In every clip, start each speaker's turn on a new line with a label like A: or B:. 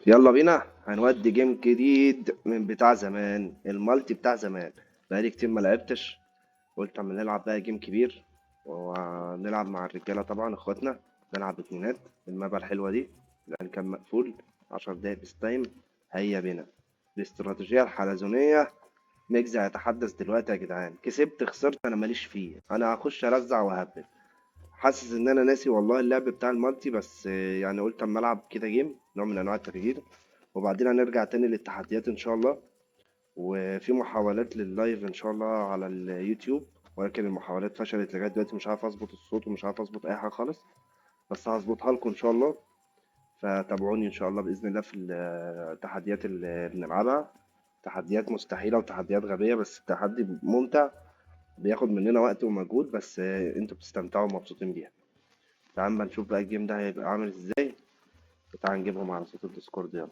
A: يلا بينا هنودي جيم جديد من بتاع زمان، المالتي بتاع زمان. بقالي كتير ما لعبتش. قلت اما نلعب بقى جيم كبير، ونلعب مع الرجاله طبعا اخواتنا. نلعب اتنينات المابا الحلوه دي، لان كان مقفول 10 دقايق بس تايم. هيا بينا. الاستراتيجيه الحلزونيه. نجزع يتحدث دلوقتي يا جدعان، كسبت خسرت انا ماليش فيه، انا هخش ارزع وهبل. حاسس ان انا ناسي والله اللعب بتاع المالتي، بس يعني قلت اما العب كده جيم نوع من انواع التغيير. وبعدين هنرجع تاني للتحديات ان شاء الله. وفي محاولات لللايف ان شاء الله على اليوتيوب، ولكن المحاولات فشلت لغايه دلوقتي، مش عارف اظبط الصوت ومش عارف اظبط اي حاجه خالص. بس هظبطها لكم ان شاء الله. فتابعوني ان شاء الله باذن الله في التحديات اللي بنلعبها. تحديات مستحيله وتحديات غبيه، بس التحدي ممتع. بياخد مننا وقت ومجهود، بس انتوا بتستمتعوا ومبسوطين بيها. تعال اما نشوف بقى الجيم ده هيبقى عامل ازاي. تعال نجيبهم على صوت الديسكورد يلا.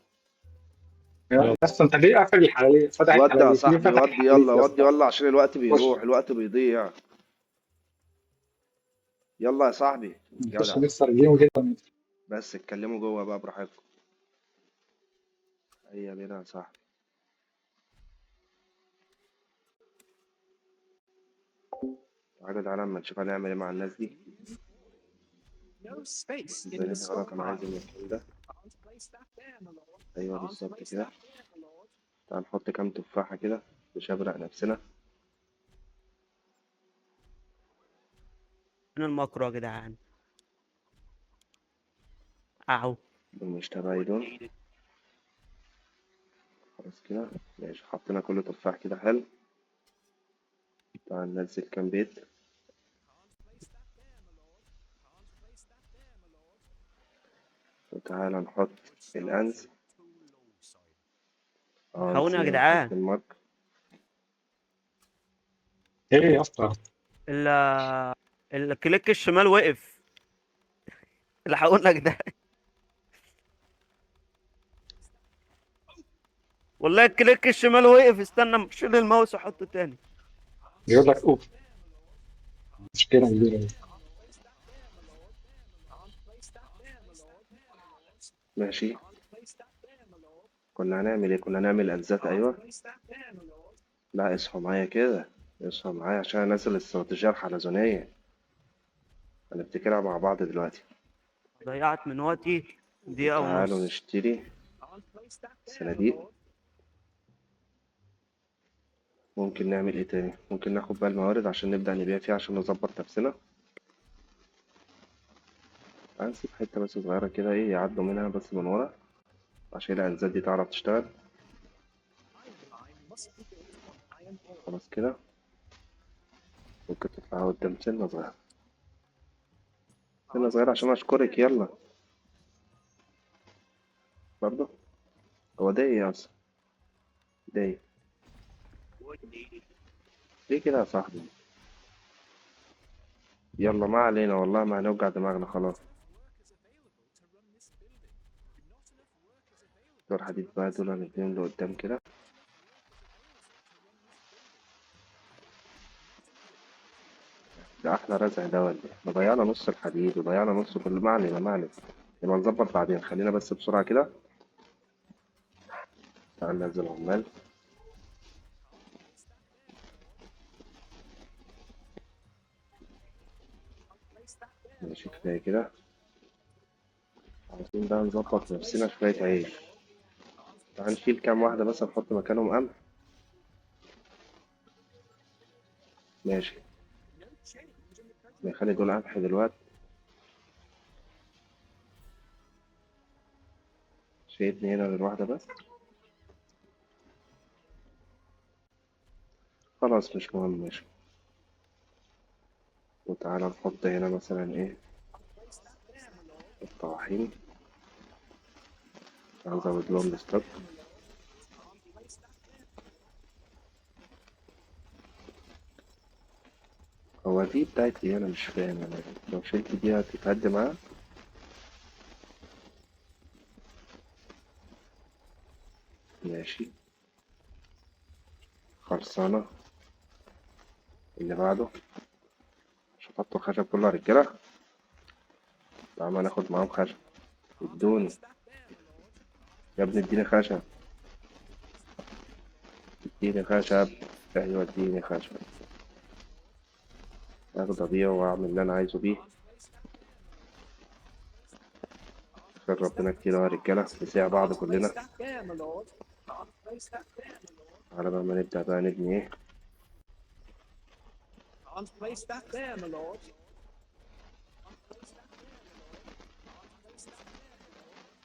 B: يا اسطى انت ليه قافل الحلالية فتح
A: ودي يا
B: الحلالية ليه
A: صاحبي،
B: فتح
A: ودي
B: الحلالية
A: يلا،
B: يا
A: ودي
B: اسطى؟
A: يلا عشان الوقت
B: خش
A: بيروح، الوقت بيضيع. يلا يا صاحبي.
B: نخش
A: جدع.
B: نكسر جيم كده.
A: بس اتكلموا جوه بقى براحتكم. هيا بينا يا صاحبي. تعالى تعالى اما نشوف هنعمل ايه مع الناس دي. ازاي غلط، انا عايز المكان ده. ايوه بالظبط كده. تعال نحط كام تفاحة كده نشبرق نفسنا.
C: فين المكر يا جدعان؟ اهو.
A: دول مش تبعي دول. خلاص كده. ماشي، حطينا كل تفاح كده حلو. تعال ننزل كام بيت. وتعالى نحط الأنز. اه
C: الحقوني يا
A: نسينا نحط
C: جدعان.
A: المارك.
B: ايه يا اسطى؟
C: ال الكليك الشمال وقف. الحقونا يا جدعان. والله الكليك الشمال وقف، استنى شيل الماوس وحطه تاني.
B: بيقول لك اوف، مشكلة كبيرة.
A: ماشي. كنا هنعمل ايه؟ كنا هنعمل أنزات، أيوه. لا اصحوا معايا كده. اصحوا معايا عشان انزل الاستراتيجية الحلزونية. هنفتكرها مع بعض دلوقتي.
C: ضيعت من وقتي دقيقة
A: تعالوا
C: ونص.
A: نشتري صناديق. ممكن نعمل ايه تاني؟ ممكن ناخد بقى الموارد عشان نبدأ نبيع فيها عشان نظبط نفسنا. هنسيب حتة بس صغيرة كده، ايه يعدوا منها بس من ورا، عشان الأنزات دي تعرف تشتغل. خلاص كده. ممكن تطلع قدام سنة صغيرة. سنة صغيرة عشان أشكرك يلا. برضه. هو ده ايه أصلا؟ ده ايه؟ ليه كده يا صاحبي؟ يلا ما علينا والله، ما هنوجع دماغنا خلاص. دول حديد بقى، دول هنديهم لقدام كده. ده أحلى رزع ده ولا إيه؟ احنا ضيعنا نص الحديد وضيعنا نص كل، ما علينا ما علينا. يبقى نظبط بعدين، خلينا بس بسرعة كده. تعال ننزل عمال. ماشي كفاية كده. عايزين بقى نظبط نفسنا شوية عيش. تعال نشيل كام واحدة بس نحط مكانهم قمح. ماشي. نخلي دول قمح دلوقتي. شيلني هنا للواحدة بس. خلاص مش مهم، ماشي. وتعالى نحط هنا مثلا ايه، الطواحين. تعال نزود لهم الستوك. هو دي بتاعت ايه؟ انا مش فاهم، انا لو شلت دي هتتهد معاها. ماشي. خلصانة. اللي بعده. مش هحطوا الخشب كله يا رجالة. تعالى ناخد معاهم خشب. ادوني. يا ابني اديني خشب، اديني خشب. ايوه اديني خشب، اخد ابيعه واعمل اللي انا عايزه بيه. خير ربنا كتير يا رجاله، نساع بعض كلنا. على بقى ما نبدأ بقى نبني ايه.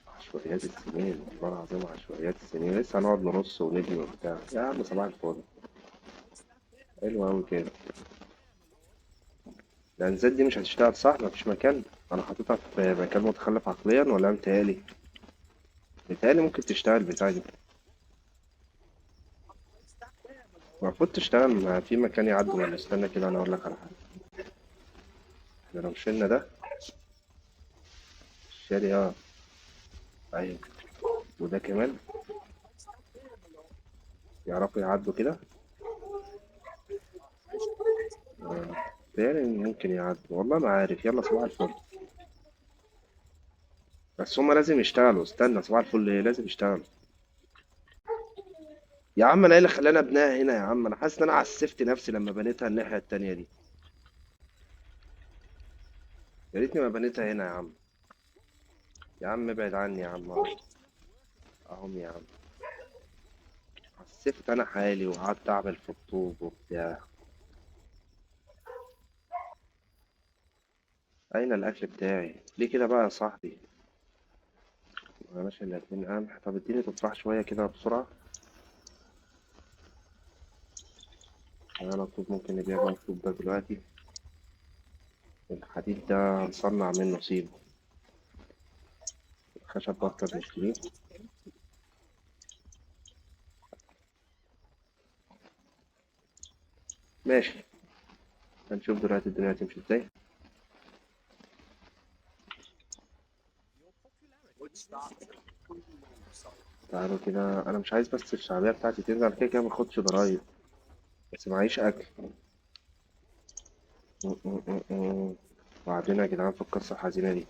A: عشوائيات السنين والله العظيم، عشوائيات السنين لسه هنقعد نرص ونبني وبتاع. يا عم صباح الفل، حلو أوي كده. الأنزات دي مش هتشتغل صح؟ مفيش مكان. أنا حاططها في مكان متخلف عقليا ولا متهيألي؟ متهيألي ممكن تشتغل بتاع دي. المفروض تشتغل في مكان يعدي. ولا استنى كده أنا أقول لك على حاجة. احنا لو شلنا ده الشاري أيوة، وده كمان يعرفوا يعدوا كده. متهيألي ممكن يعدوا، والله ما عارف. يلا صباح الفل. بس هما لازم يشتغلوا. استنى، صباح الفل ايه؟ لازم يشتغلوا. يا عم انا ايه اللي خلاني ابنيها هنا؟ يا عم انا حاسس ان انا عسفت نفسي لما بنيتها الناحية التانية دي. يا ريتني ما بنيتها هنا يا عم. يا عم ابعد عني يا عم. اهم يا عم. عسفت انا حالي وقعدت اعمل في الطوب وبتاع. اين الاكل بتاعي؟ ليه كده بقى يا صاحبي؟ انا ماشي الا 2 قمح. طب اديني تفاح شوية كده بسرعة. انا الطوب ممكن نبيع بقى الطوب ده دلوقتي. الحديد ده هنصنع منه سيبه. الخشب بطل نشتريه. ماشي، هنشوف دلوقتي الدنيا هتمشي ازاي. تعالوا كده، انا مش عايز بس الشعبية بتاعتي تنزل. كده كده ماخدش ضرايب، بس معيش اكل. وبعدين يا جدعان في القصة الحزينة دي،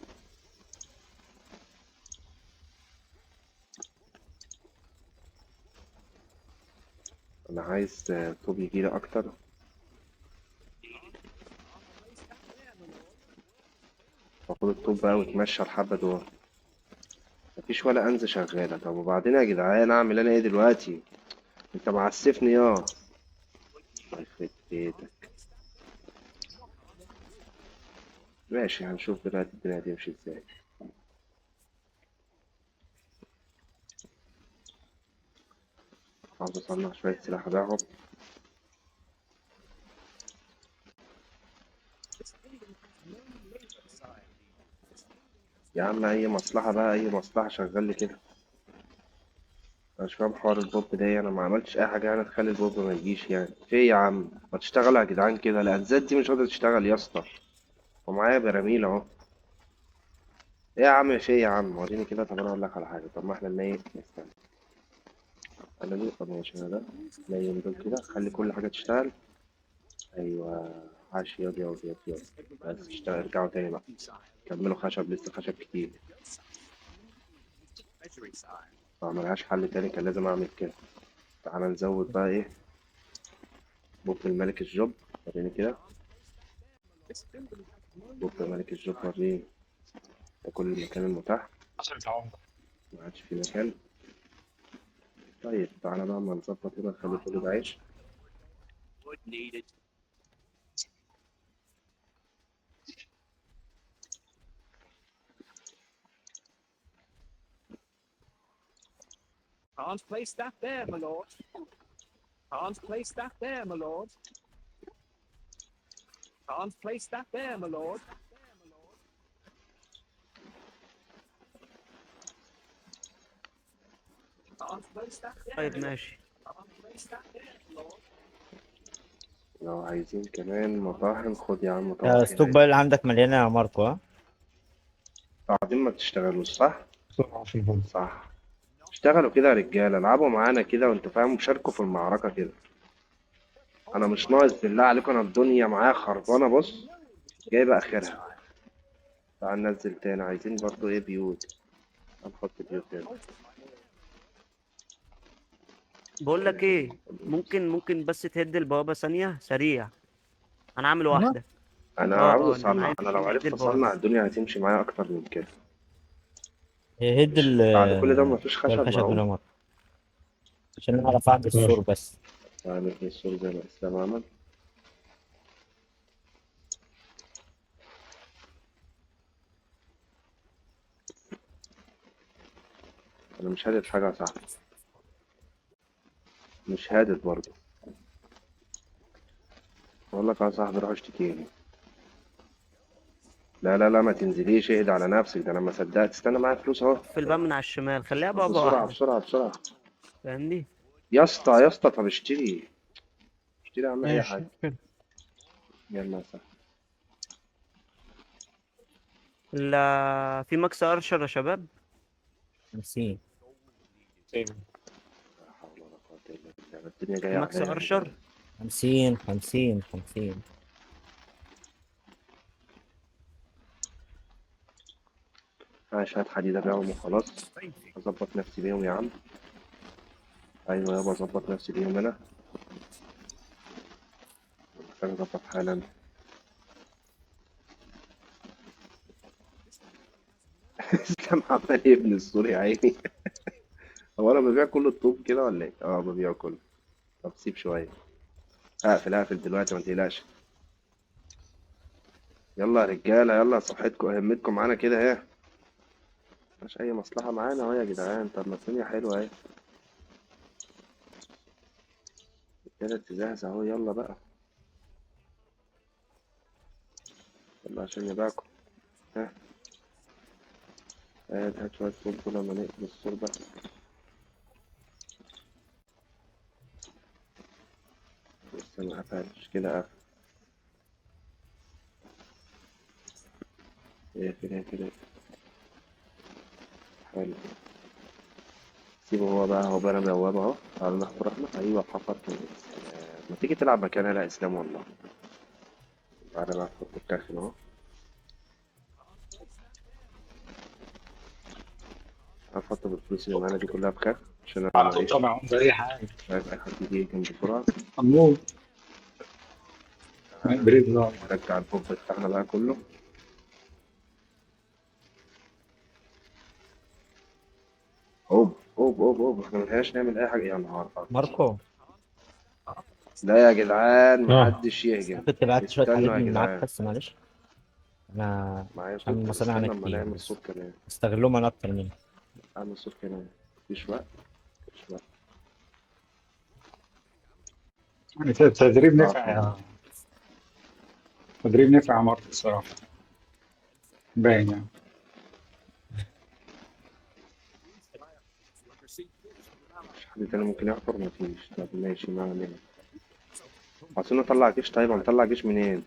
A: انا عايز طوب يجيلي اكتر. باخد الطوب بقى واتمشى الحبة دول. مفيش ولا انزة شغالة. طب وبعدين يا جدعان اعمل انا ايه دلوقتي؟ انت معسفني الله يخرب بيتك. ماشي، هنشوف دلوقتي الدنيا هتمشي ازاي. عاوز اصنع شوية سلاح ابيعهم. يا عم اي مصلحة بقى، اي مصلحة شغال لي كده. أنا مش فاهم حوار البوب ده إيه. انا ما عملتش اي حاجة يعني تخلي البوب ما يجيش يعني. في إيه يا عم؟ ما تشتغلوا يا جدعان كده. الانزات دي مش قادرة تشتغل يا اسطى. ومعايا براميل اهو. ايه يا عم؟ في إيه يا عم؟ وريني كده. طب انا اقول لك على حاجة. طب ما احنا نستنى. انا ليه؟ طب ماشي، انا ده نايم دول كده. خلي كل حاجة تشتغل. ايوه. عاش ياض ياض ياض ياض. بس اشتغل. ارجعوا تاني بقى. كملوا خشب، لسه خشب كتير. ما ملهاش حل تاني، كان لازم اعمل كده. تعالى نزود بقى ايه. بوب الملك الجوب. وريني كده. بوب الملك الجوب وريني. ده كل المكان المتاح.
B: حصل تعاون.
A: ما عادش في مكان. طيب تعالى بقى اما نظبط كده نخلي كل ده عيش.
C: طيب ماشي.
A: لو عايزين كمان مطاحن خد يا عم
D: الستوك
A: طواحن.
D: بقى اللي عندك مليانة يا ماركو، ها؟
A: بعدين ما بتشتغلوش صح؟
B: بسرعة في البوم.
A: صح. اشتغلوا كده يا رجالة، العبوا معانا كده وانتوا فاهم، شاركوا في المعركة كده. انا مش ناقص بالله عليكم. انا الدنيا معايا خربانة بص، جايبة اخرها. تعال ننزل تاني. عايزين برضو ايه؟ بيوت. هنحط بيوت تاني.
C: بقول لك ايه، ممكن بس تهد البوابة ثانية سريع. انا عامل
D: انا
C: واحدة.
A: انا عاوز
C: اه اللي
A: اصنع،
C: معايا
A: انا لو
C: ممكن يهد
A: عرفت
C: البوابة.
A: اصنع الدنيا هتمشي معايا اكتر من كده.
D: هد
A: مش بعد كل ده مفيش
D: هو
A: خشب
D: الخشب من
A: معقول؟
D: عمر عشان اعرف اعمل السور
B: ماشي.
D: بس.
A: اعمل في السور زي ما الاسلام عمل. انا مش هادد حاجه يا صاحبي، مش هادد برضه. بقول لك يا صاحبي روح اشتكيني. لا لا لا، ما تنزليش، اهدى على نفسك، ده انا ما صدقت. استنى معايا فلوس اهو.
C: اقفل بقى من على الشمال، خليها
A: طب
C: بوابة
A: بسرعه
C: واحدة.
A: بسرعه بسرعه.
C: فاهمني؟
A: يا اسطى يا اسطى، طب اشتري، اشتري اعمل اي
B: ماشي
A: حاجه.
B: كده.
A: يلا يا صاحبي.
C: لا، في ماكس ارشر يا شباب.
D: 50.
A: لا حول ولا قوه الا بالله، الدنيا
C: في
A: جايه
C: ماكس
A: عليا يا جدعان.
C: ارشر.
D: 50 50 50.
A: انا شويه حديد ابيعهم وخلاص. اظبط نفسي بيهم يا عم. ايوه يابا، اظبط نفسي بيهم انا. محتاج اظبط حالا. اسلام عمال يبني السور يا عيني. هو انا ببيع كل الطوب كده ولا ايه؟ اه ببيع كله. طب سيب شويه. هقفل دلوقتي ما تقلقش. يلا يا رجاله، يلا صحتكم همتكم معانا كده اهي. مفيش اي مصلحه معانا اهو يا جدعان. طب ما الدنيا حلوه اهي. كده تزهز اهو، يلا بقى. يلا عشان نبيعكم. ها. هات شويه طوب كده لما نقفل السور ده. لسه ما قفلش كده، قفل. اقفل. حلو. سيبه هو بقى، هو بقى انا بوابه اهو. تعالى ناخد رحمه. ايوه حفر كده. ما تيجي تلعب مكانها؟ لا اسلام والله. تعالى بقى خد الكارت اهو. هحط بالفلوس اللي معانا دي كلها بكارت عشان انا
B: على طول
A: معيش.
B: طبعا زي اي حاجه.
A: مش عايز اي حد يجي يهجم بسرعه.
B: عمود.
A: تعالى
B: بريد لاين.
A: نرجع البوب بتاعنا بقى كله. اوب احنا ملحقناش نعمل اي حاجه يا نهار ابيض.
D: ماركو،
A: لا يا جدعان
B: اه
A: محدش يهجم.
D: ممكن تبعت شوية
A: استنوا
D: حديد
A: يا
D: من معاك
A: جدعان.
D: بس معلش. انا
A: معايا
D: عامل
A: صوت،
D: مصانع انا
A: استنى اما
D: كتير
A: نعمل
D: بس
A: صوت كمان.
D: استغلهم انا اكتر مني.
A: اعمل صوت كمان. مفيش وقت. مفيش وقت.
B: يعني تدريب
A: اه
B: نفع تدريب نفع يا مارك الصراحه. باين يعني.
A: مش حد تاني ممكن يحفر؟ مفيش. طب ماشي، ما علينا. عايزين نطلع جيش. طيب هنطلع جيش منين؟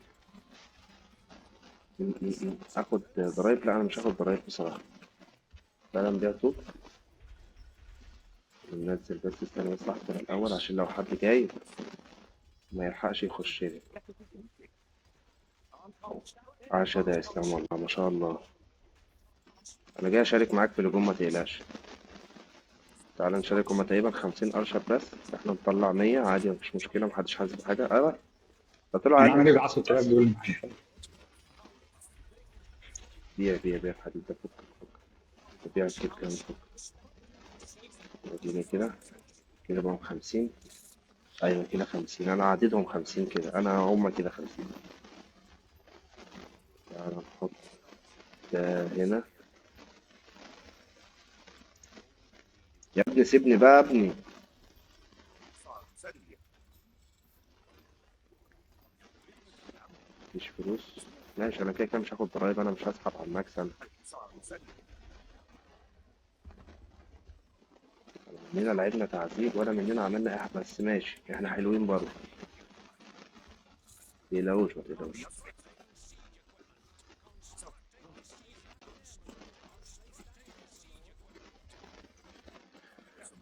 A: اخد ضرايب؟ لا انا مش هاخد ضرايب بصراحة. تعالى نبيع طوب. ننزل بس. استنى بس احضر الاول عشان لو حد جاي ما يلحقش يخش لي. عاش يا اسلام والله ما شاء الله. انا جاي اشارك معاك في الهجوم، ما تقلقش. تعالى نشارك. هما تقريبا 50 ارشر بس. احنا نطلع 100 عادي، مفيش مشكلة، محدش حاسس بحاجة. ايوه ده طلعوا
B: انا
A: عادي.
B: عامل ايه ب 10000 دول معايا؟
A: بيع الحديد ده. فك بيع الكيك كمان. فك. اديني كده. كده بقوا 50. ايوه كده 50. انا عددهم 50 كده. انا هما كده 50. تعالى نحط ده هنا. يا ابني سيبني بقى يا ابني. مفيش فلوس. ماشي انا كده كده مش هاخد ضرايب. انا مش هسحب على المكسب. مننا لعبنا تعذيب ولا مننا عملنا اي حاجه. بس ماشي احنا حلوين برضه. متقلقوش ما تقلقوش.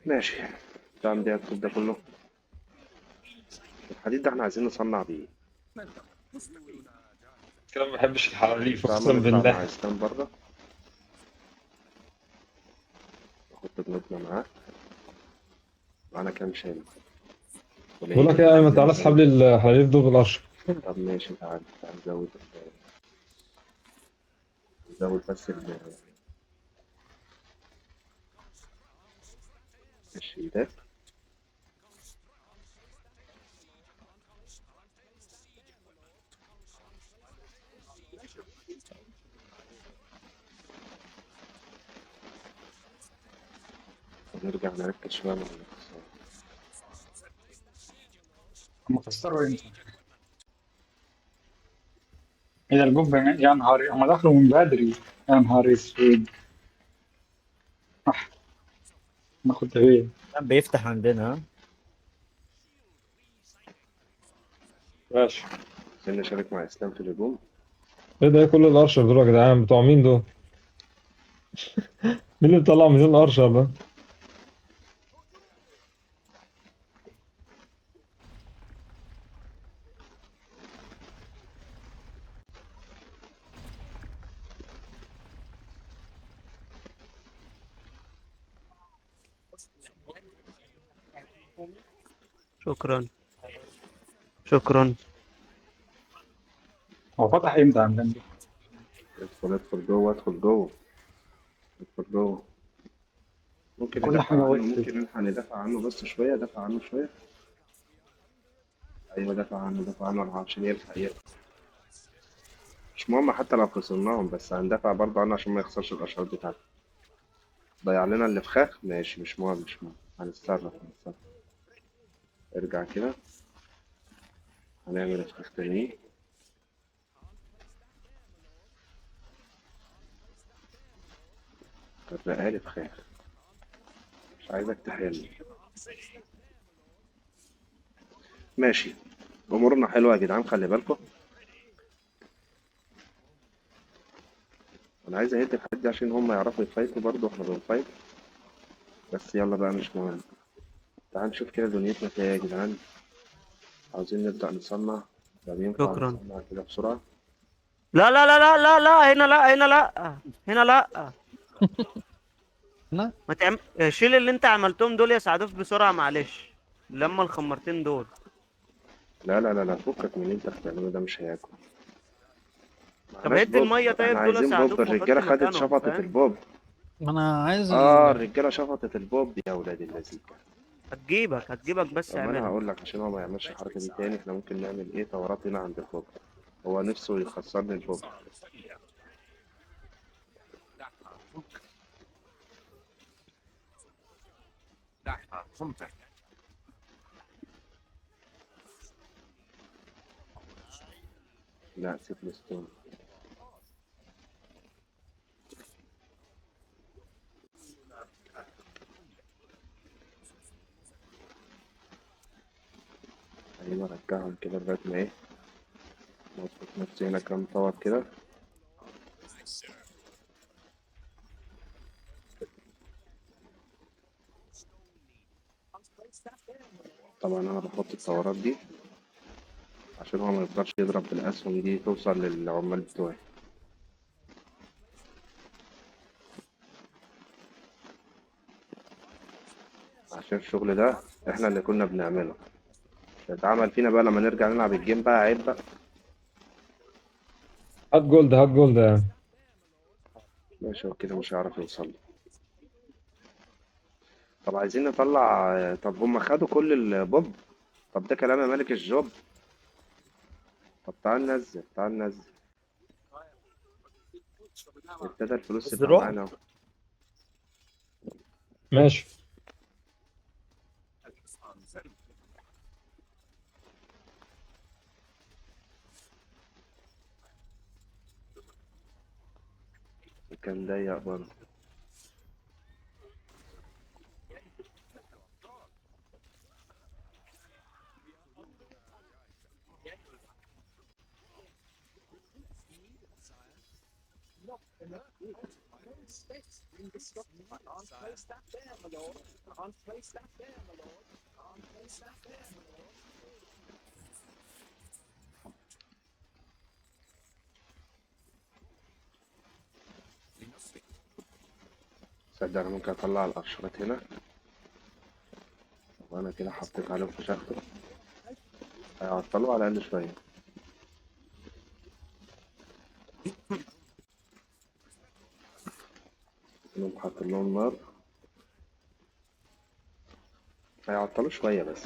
A: ماشي. تعمل ده الطوب ده كله. الحديد ده احنا عايزين نصنع بيه.
B: كده ما بحبش الحراريف
A: تعالى
B: اقسم
A: نطلع مع
B: بالله.
A: اسلام بره. نحط جنودنا معاه. معانا كام شامل؟
B: بقول لك ايه يا ايمن، تعالى اسحب لي الحليب دول بالقشر.
A: طب ماشي، تعال نزود. نزود بس الشيلات. ونرجع نركز شوية مع الاقتصاد.
B: هم كسروا امتى؟ ايه ده الجون يا نهار هم دخلوا من بدري. يا نهار اسود. ناخد ايه؟
D: كان بيفتح عندنا ها؟
B: ماشي.
A: عايزين نشارك مع اسلام في الهجوم.
B: ايه ده، إيه كل الارشر دول يا جدعان؟ بتوع مين دول؟ مين اللي طلع 200 ارشر ده؟
C: شكرا. شكرا.
B: هو فتح امتى عندنا؟
A: ادخل جوه، ادخل جوه، ادخل جوه. ممكن
B: كل
A: ندافع
B: حاجه
A: عنه،
B: وقفت.
A: ممكن نلحق ندافع عنه بس شوية، دافع عنه شوية. أيوة دافع عنه، دافع عنه عشان يلحق يلحق. مش مهم حتى لو خسرناهم، بس هندافع برضه عنه عشان ما يخسرش الأشواط بتاعته. ضيع لنا الفخاخ، ماشي مش مهم مش مهم، هنتصرف. ارجع كده، هنعمل فخاخ تاني. هتبقى لي فخاخ، مش عايزك تحل. ماشي. أمورنا حلوة يا جدعان، خلي بالكم. أنا عايز أهد الحاجات دي عشان هم يعرفوا يفايتوا برضه، إحنا بنفايت. بس يلا بقى مش مهم. تعال نشوف كده دنيتنا فيها إيه يا جدعان. عاوزين نبدأ نصنع. طب ينفع
C: شكرا.
A: نصنع كده بسرعة؟
C: لا لا لا لا لا لا، هنا لا، هنا لا، هنا لا.
D: لا.
C: ما تعم... شيل اللي انت عملتهم دول يا سعدوف بسرعة معلش. لما الخمرتين دول.
A: لا لا لا لا، فكك من اللي انت بتعمله ده، مش هياكل.
C: طب
A: معناش
C: هد
A: بوب.
C: المية
A: احنا
C: طيب دول يا
A: عايزين بوب،
C: سعدوف وحط
A: الرجالة خدت
C: مكانهم،
A: شفطة
C: فاهم؟
A: البوب.
D: ما انا عايز
A: الرجالة شفطت البوب يا ولاد اللذين.
C: هتجيبك بس
A: طب ما انا
C: اعملها.
A: هقول لك عشان هو ما يعملش الحركة دي تاني، احنا ممكن نعمل ايه ثورات هنا عند البوب. هو نفسه يخسرني البوب. لا سيب الستون. ايوه رجعهم كده لغاية ما ايه، نظبط نفسي هنا كام طور كده. طبعا انا بحط الثورات دي عشان هو ما يقدرش يضرب بالاسهم دي توصل للعمال بتوعي. عشان الشغل ده احنا اللي كنا بنعمله، اتعمل فينا بقى لما نرجع نلعب الجيم بقى عيب بقى.
B: هات جولد هات جولد يعني.
A: ماشي هو كده مش هيعرف يوصل لي. طب عايزين نطلع، طب هم خدوا كل البوب. طب ده كلام يا ملك الجوب. طب تعال ننزل، تعال ننزل. ابتدى الفلوس تبقى
D: الزروع.
A: معانا اهو.
B: ماشي.
A: كان ضيق برضه. صدق انا ممكن اطلع الارشرات هنا. وانا كده حطيت عليهم في شخص، هيعطلوا على الاقل شويه. انهم حاطين لهم نار، هيعطلوا شويه بس.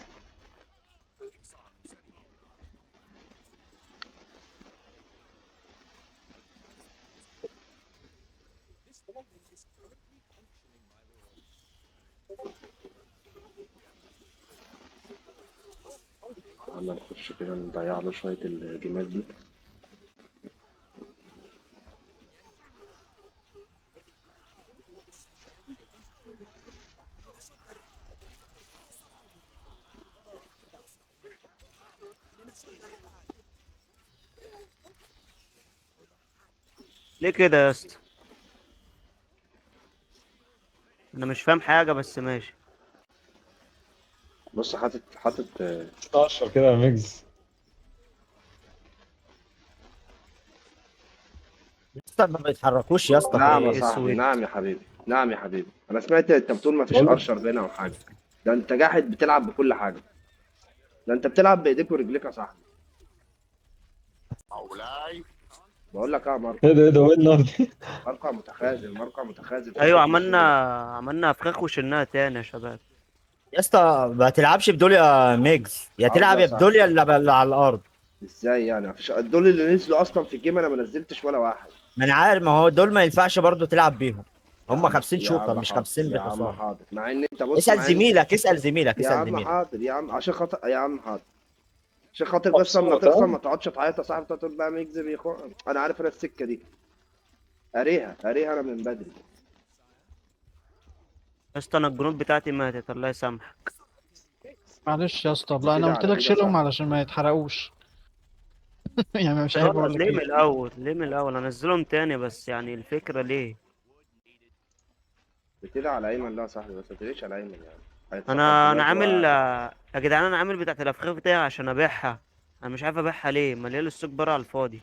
A: عمال نخش كده نضيع له شويه الجيمات دي.
C: ليه كده يا اسطى؟ انا مش فاهم حاجه بس ماشي.
A: بص حاطط
B: 16 كده يا ميجز.
D: يا اسطى ما بيتحركوش يا اسطى
A: نعم يا
C: نهار
D: خالص.
A: صاحبي،
C: اسود.
A: نعم يا حبيبي، نعم يا حبيبي. انا سمعت انت بتقول ما فيش
B: بقول لك
A: ارشر بينا او حاجه. ده انت جاحد بتلعب بكل حاجه. ده انت بتلعب بايديك ورجليك يا صاحبي. بقول لك اه ماركو.
B: ايه ده ايه النار دي؟
A: موقع متخاذل، موقع متخاذل
C: ايوه،
A: تاخد
C: عملنا
A: بطولة.
C: عملنا فخاخ وشلناها تاني يا شباب.
D: يا اسطى ما تلعبش بدول يا ميجز، يا
A: عاوز
D: تلعب
A: يا
D: يا بدول
A: صاحبي.
D: يا اللي على الارض.
A: ازاي يعني؟ مفيش دول اللي نزلوا اصلا في الجيم، انا ما نزلتش ولا واحد.
D: ما انا عارف، ما هو دول ما ينفعش برضه تلعب بيهم.
A: يا
D: هم
A: عم
D: 50
A: يا
D: شوطه
A: عم
D: مش
A: حاضر،
D: 50
A: يا عم
D: بحصان.
A: حاضر، مع ان انت بص،
D: اسال
A: مع ان
D: زميلك، اسال زميلك،
A: يا
D: اسال
A: عم
D: زميلك.
A: حاضر، يا عم عشان خاطر، يا عم حاضر، عشان خاطر بس لما
B: مبسوط
A: تخسر
B: ها؟
A: ما تقعدش تعيط يا صاحبي، تقعد بقى ميكذب انا عارف انا السكه دي. قاريها انا من بدري.
C: يا اسطى انا الجنود بتاعتي ماتت، الله يسامحك.
D: معلش يا اسطى، لا انا
A: بتدعي
D: قلت
A: على
D: لك
A: مين يا
D: شيلهم
A: صاحبي؟
D: علشان ما يتحرقوش. يعني مش عارف
C: غلط،
D: اقول لك
C: ليه من
D: ايه.
C: الاول؟ ليه من الاول انزلهم تاني؟ بس يعني الفكره ليه؟
A: بتدعي على ايمن؟ لا يا صاحبي، بس ما تدعيش على ايمن يعني. هيتسحب
C: انا
A: دلوقتي
C: عامل
A: وقاعد.
C: يا جدعان، انا عامل بتاعت الافخاخ بتاعي عشان ابيعها. انا مش عارف ابيعها ليه، مليان السوق بره على الفاضي.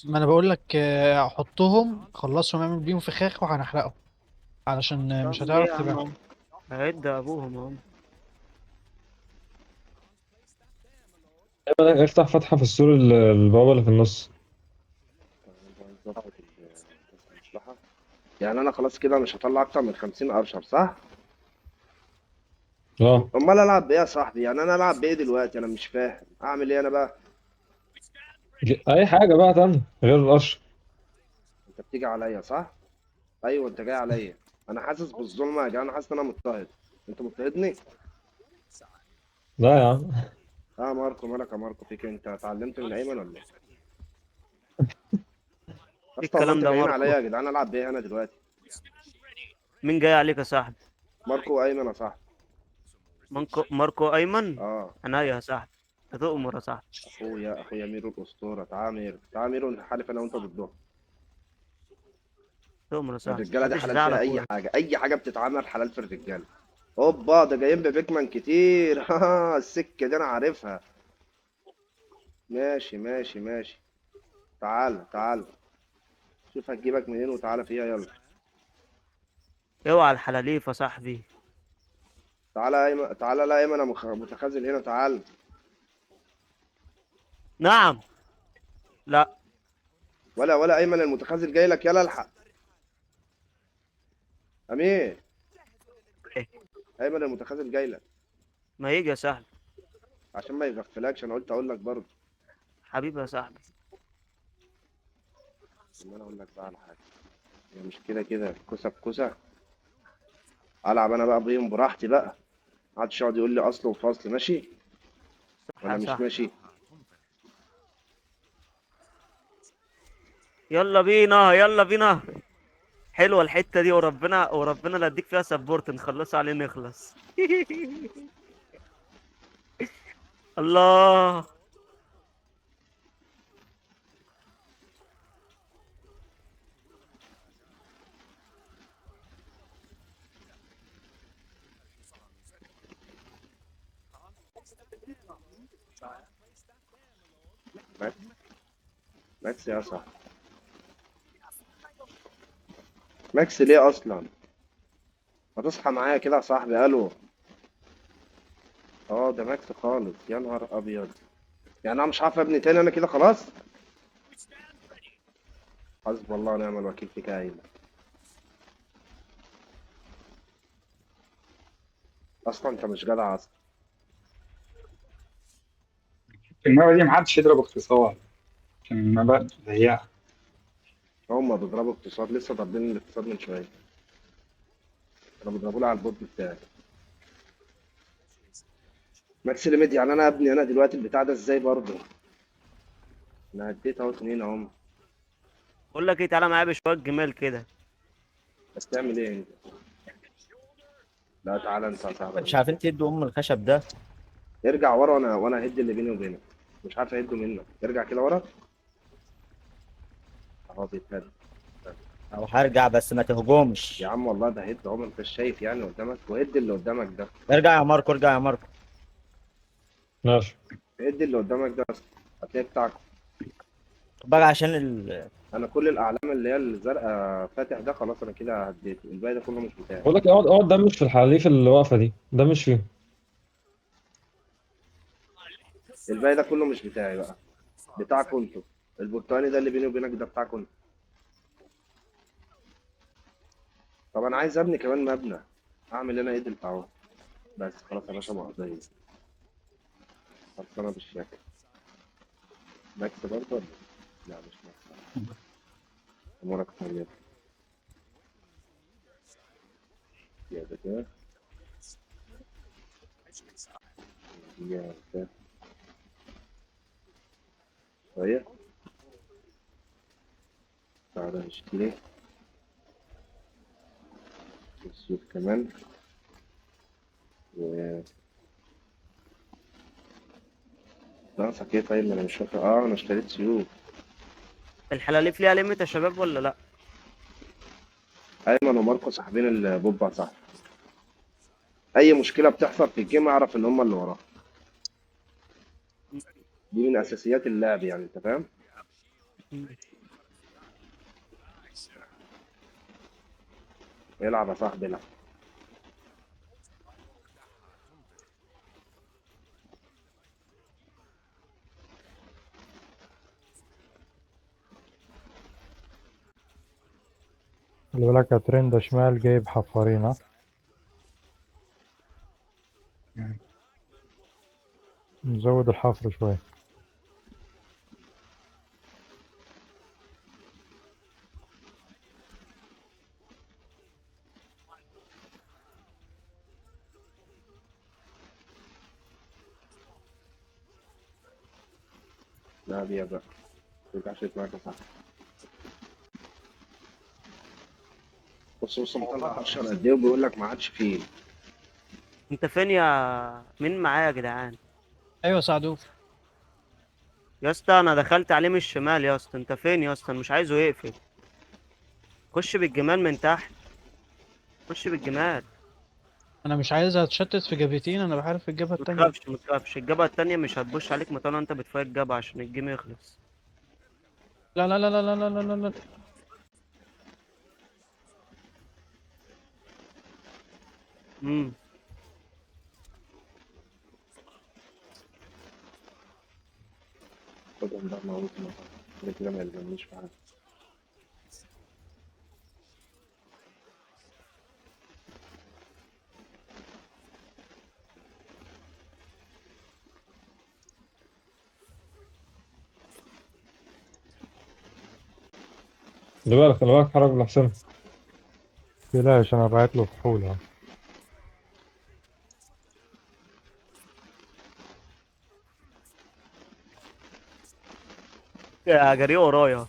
D: ما انا بقول لك حطهم خلصهم اعمل بيهم فخاخ وهنحرقهم علشان مش
C: طب ليه
D: هتعرف
C: يا عم
D: تبيعهم.
C: اهو؟ هيد ابوهم اهو.
B: دايما افتح فتحة في السور البوابة اللي في النص.
A: نظبط المصلحة. يعني انا خلاص كده مش هطلع اكتر من 50 ارشر صح؟
B: اه.
A: امال العب بايه يا صاحبي؟ يعني انا العب بايه دلوقتي؟ انا مش فاهم اعمل ايه انا بقى.
B: اي حاجة بقى تانية غير القش.
A: انت بتيجي عليا صح؟ ايوه انت جاي عليا. انا حاسس بالظلم يا جدعان، انا حاسس ان انا مضطهد. انت مضطهدني.
B: لا يا عم.
A: اه ماركو، مالك يا ماركو؟ فيك انت اتعلمت من ايمن ولا ايه؟
C: ايه
A: اصلا والله
C: الكلام
A: انت
C: ده يا
A: جايين
C: ماركو؟
A: عليا يا جدعان، العب بايه انا دلوقتي؟
C: مين جاي عليك يا صاحبي؟
A: ماركو وايمن يا صاحبي.
C: ماركو ايمن.
A: اه.
C: انا يا صاحبي، تؤمر يا صاحبي.
A: اخويا ميرو الاسطوره، تعال ميرو، تعال ميرو نحالف انا وانت ضدهم.
C: تؤمر يا صاحبي،
A: الرجاله دي
C: محدش
A: حلال
C: يزعل
A: فيها اي
C: اخويا.
A: حاجه، اي حاجه بتتعمل حلال في الرجاله. هوبا ده جايين ببيكمان كتير. السكه دي انا عارفها. ماشي ماشي ماشي. تعال تعال. شوف هتجيبك منين وتعالى فيها يلا.
C: اوعى الحلاليف يا صاحبي.
A: تعالى يا ايمن، تعالى. لا ايمن انا متخاذل هنا، تعال.
C: نعم. لا.
A: ولا ايمن المتخاذل جاي لك، يلا الحق. امين.
C: إيه؟
A: ايمن المتخاذل جاي لك.
C: ما يجي يا صاحبي.
A: عشان ما يغفلكش انا قلت اقول لك برضه.
C: حبيبي يا صاحبي.
A: ان انا اقول لك بقى على حاجه. هي مش كده كده كوسه بكوسه. العب انا بقى بيهم براحتي بقى. محدش يقعد يقول لي اصل وفصل، ماشي
C: صح
A: ولا
C: يا
A: مش
C: صاحبي.
A: ماشي؟
C: يلا بينا يلا بينا. حلوه الحته دي، وربنا لا اديك فيها سبورت نخلص عليه نخلص. الله.
A: ماكس. ماكس يا صاحبي. ماكس ليه اصلا؟ ما تصحى معايا كده يا صاحبي، الو. اه ده ماكس خالص، يا نهار ابيض. يعني انا مش عارف ابني تاني انا كده خلاص. حسبي الله ونعم الوكيل فيك يا عيني. اصلا انت مش جدع اصلا.
B: في المابا دي محدش يضرب اختصار عشان المابا ضيقة.
A: هما بيضربوا اقتصاد، لسه ضاربين الاقتصاد من شويه. كانوا بيضربوا لي على البوت بتاعي. ماكس ليميت يعني انا ابني انا دلوقتي البتاع ده ازاي برضه؟ انا هديت اهو اتنين اهم.
C: بقول لك ايه، تعالى معايا بشويه جمال كده.
A: بس تعمل ايه انت؟ لا تعالى انت يا
E: مش
A: صاحبي.
E: عارفين تدوا الخشب ده.
A: ارجع ورا، وانا هد اللي بيني وبينك. مش عارف اهده منك، ارجع كده ورا. اهو بيتهد.
E: او هرجع بس ما
A: يا
E: تهجمش.
A: عم والله ده هد اهو، ما انت شايف يعني قدامك، وهد اللي قدامك ده.
E: ارجع يا ماركو، ارجع يا ماركو.
B: ماشي.
A: هد اللي قدامك ده اصلا. هتلاقي بتاعك.
E: خد بالك عشان
A: انا كل الاعلام اللي هي الزرقاء فاتح ده خلاص، انا كده هديته، الباقي ده كله مش بتاعي.
F: بقول لك اقعد دمج في الحليف اللي واقفه دي، دمج فيه.
A: الباقي ده كله مش بتاعي بقى. بتاعكم انتوا. البرتقاني ده اللي بيني وبينك ده بتاعكم انتوا. طب انا عايز ابني كمان مبنى. اعمل انا ايه اهو. بس خلاص يا باشا مقضيه. خلصانه بالشكل. ماكس برضه ولا إيه؟ لا مش ماكس. امورك طيبه. يا ده كده. يا ده. طيب. تعالى نشتري. السيوف كمان. و ناقصك ايه طيب؟ ما انا مش فاكر، انا اشتريت سيوف.
C: الحلاليف ليها ليميت يا شباب ولا لا؟
A: ايمن وماركو صاحبين البوبا صح. اي مشكله بتحصل في الجيم اعرف ان هم اللي وراها. دي من اساسيات اللعب يعني، انت فاهم. العب يا صاحبي العب.
G: خلي بالك يا ترند شمال جايب حفارين ها. نزود الحفر شوية.
A: لا بيها بقى. ما ترجعش معاك يا صاحبي. بص مطلع 10 قد ايه وبيقول لك ما عادش فيه.
C: انت فين يا مين معايا يا جدعان؟
D: ايوه سعدوف.
C: يا اسطى انا دخلت عليه من الشمال يا اسطى، انت فين يا اسطى؟ أنا مش عايزه يقفل. خش بالجمال من تحت. خش بالجمال.
D: انا مش عايز اتشتت في جبهتين، انا بحارب في الجبهة
C: ما
D: التانية.
C: تخافش ما تخافش، الجبهة التانية مش هتبوش عليك ما طالما انت بتفايت جبهة عشان الجيم يخلص.
D: لا لا لا لا لا لا لا لا لا.
C: امم
A: خدهم بقى موت كده كده ما يلزمنيش في حاجه.
F: خلي بالك حرك بالحسن.
G: متقلقش انا بعت له فحول اهو.
C: يا جري ورايا.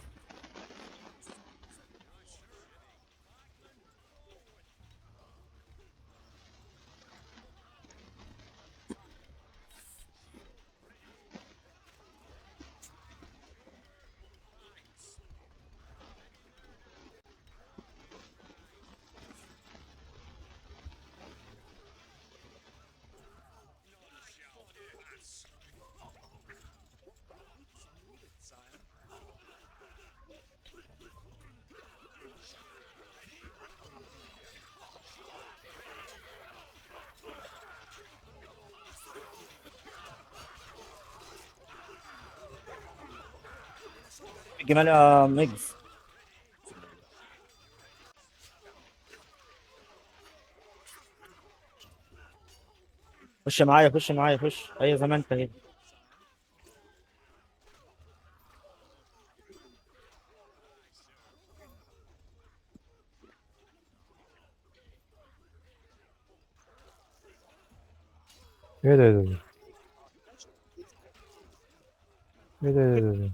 E: الجمال يا ميجز. خش معايا خش معايا خش، اي زمان انت كده.
G: ايه ده ايه ده ايه ده ايه ده ايه ده؟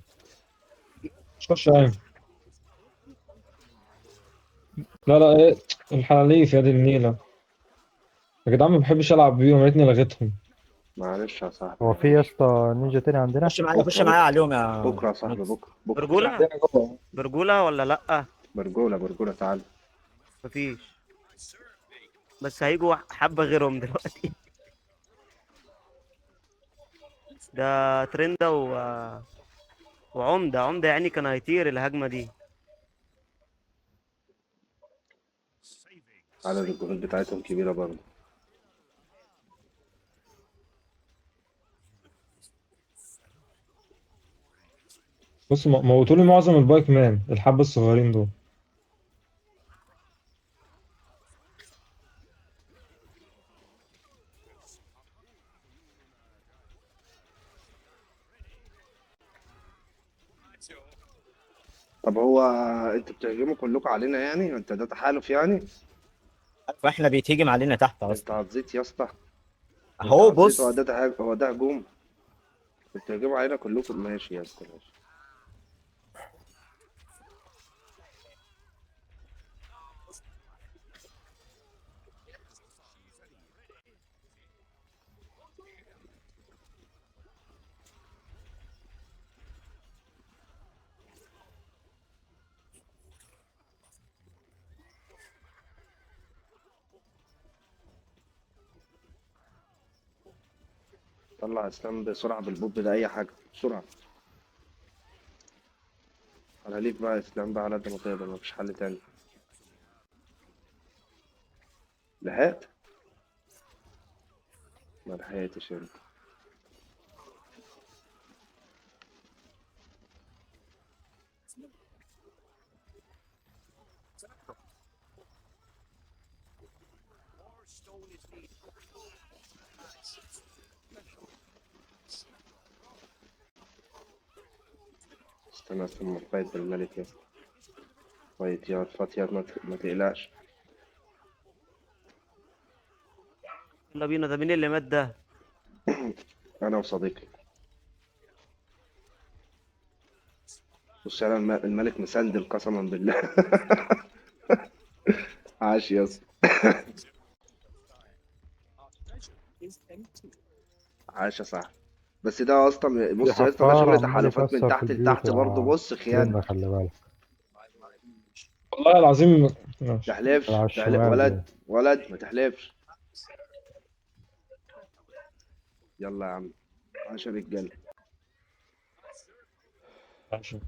F: مش خش عين. لا لا ايه الحلاليف يا دي النيلة. يا جدعان ما بحبش العب بيهم، يا ريتني لغيتهم.
A: معلش يا صاحبي
G: هو في يا
A: معلش.
G: اسطى نينجا تاني عندنا؟
E: خش معايا خش
A: بكره
E: معايا
A: بكره
E: عليهم يا
A: بكره يا صاحبي،
E: ميجز.
A: بكره.
C: برجولة. برجولة ولا لأ؟
A: برجوله برجوله، تعال.
C: مفيش. بس هيجوا حبة غيرهم دلوقتي. ده ترندة وعمدة يعني كان هيطير الهجمة دي.
A: على الجهود بتاعتهم كبيره برضه.
F: بص موتوا لي معظم البايك مان الحبة الصغيرين دول.
A: طب هو انتوا بتهجموا كلكم علينا يعني؟ انت ده تحالف يعني؟
E: فاحنا بيتهجم علينا تحت
A: انت
E: اصلا.
A: هتزيد يا اسطى. انت
E: اهو
A: هتزيد، هو
E: بص.
A: ده هو ده هجوم؟ بتهجموا علينا كلكم، ماشي يا اسطى ماشي. طلع اسلام بسرعه بالبوب ده، اي حاجه بسرعه. على ليك بقى اسلام بقى على قد ما تقدر، مفيش حل تاني. لحقت؟ ما لحقتش انت. استنى استنى فايت بالملك يا اسطى. فايت يا فايت يا ما تقلقش.
C: يلا بينا، ده مين اللي مات ده؟
A: انا وصديقي. بص انا الملك مسندل قسما بالله. عاش يا اسطى. عاش يا صاحبي. بس ده اصلا
G: في
A: بص يا اسطى، ده
G: حفار
A: شغل
G: عمال
A: تحالفات من
G: يكسر في
A: تحت
G: البيوت
A: لتحت برضه،
G: يا
A: بص خيانه.
G: ترند، خلي بالك.
F: والله العظيم ماشي.
G: على
A: تحلفش
G: الشمال دول.
A: ولد ما تحلفش. يلا يا عم. 10 رجاله.
F: ماشي.